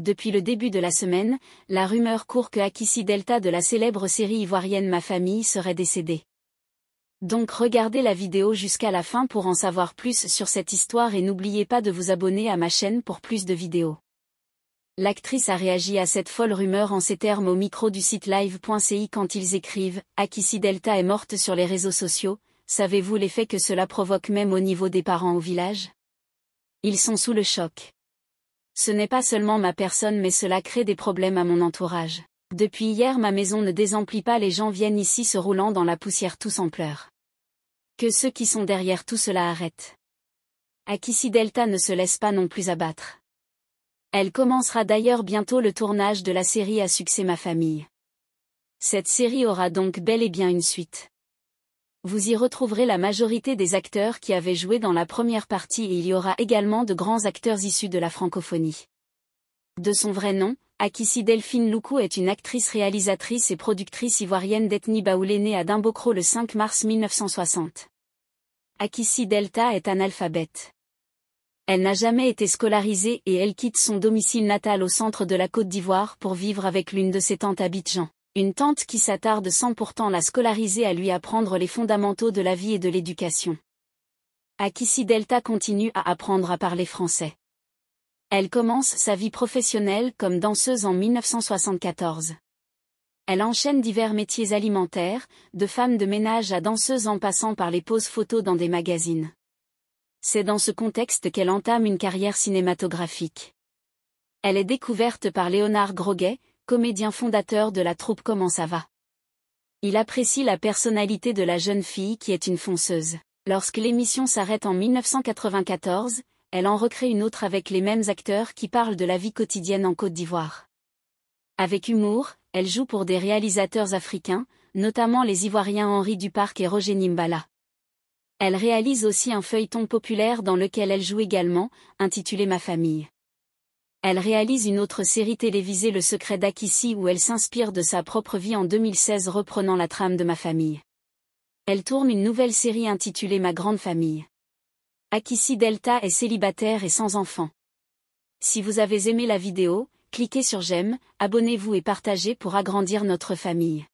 Depuis le début de la semaine, la rumeur court que Akissi Delta de la célèbre série ivoirienne Ma Famille serait décédé. Donc regardez la vidéo jusqu'à la fin pour en savoir plus sur cette histoire et n'oubliez pas de vous abonner à ma chaîne pour plus de vidéos. L'actrice a réagi à cette folle rumeur en ces termes au micro du site live.ci quand ils écrivent « Akissi Delta est morte sur les réseaux sociaux, savez-vous l'effet que cela provoque même au niveau des parents au village ? Ils sont sous le choc. Ce n'est pas seulement ma personne mais cela crée des problèmes à mon entourage. Depuis hier ma maison ne désemplit pas, les gens viennent ici se roulant dans la poussière tous en pleurs. Que ceux qui sont derrière tout cela arrêtent. Akissi Delta ne se laisse pas non plus abattre. Elle commencera d'ailleurs bientôt le tournage de la série à succès Ma Famille. Cette série aura donc bel et bien une suite. Vous y retrouverez la majorité des acteurs qui avaient joué dans la première partie et il y aura également de grands acteurs issus de la francophonie. De son vrai nom, Akissi Delphine Loukou est une actrice, réalisatrice et productrice ivoirienne d'ethnie baoulé née à Dimbokro le 5 mars 1960. Akissi Delta est analphabète. Elle n'a jamais été scolarisée et elle quitte son domicile natal au centre de la Côte d'Ivoire pour vivre avec l'une de ses tantes à Abidjan. Une tante qui s'attarde sans pourtant la scolariser à lui apprendre les fondamentaux de la vie et de l'éducation. Akissi Delta continue à apprendre à parler français. Elle commence sa vie professionnelle comme danseuse en 1974. Elle enchaîne divers métiers alimentaires, de femme de ménage à danseuse en passant par les poses photos dans des magazines. C'est dans ce contexte qu'elle entame une carrière cinématographique. Elle est découverte par Léonard Groguet, comédien fondateur de la troupe Comment ça va. Il apprécie la personnalité de la jeune fille qui est une fonceuse. Lorsque l'émission s'arrête en 1994, elle en recrée une autre avec les mêmes acteurs qui parlent de la vie quotidienne en Côte d'Ivoire. Avec humour, elle joue pour des réalisateurs africains, notamment les Ivoiriens Henri Duparc et Roger Nimbala. Elle réalise aussi un feuilleton populaire dans lequel elle joue également, intitulé Ma Famille. Elle réalise une autre série télévisée Le Secret d'Akissi où elle s'inspire de sa propre vie en 2016 reprenant la trame de Ma Famille. Elle tourne une nouvelle série intitulée Ma Grande Famille. Akissi Delta est célibataire et sans enfant. Si vous avez aimé la vidéo, cliquez sur j'aime, abonnez-vous et partagez pour agrandir notre famille.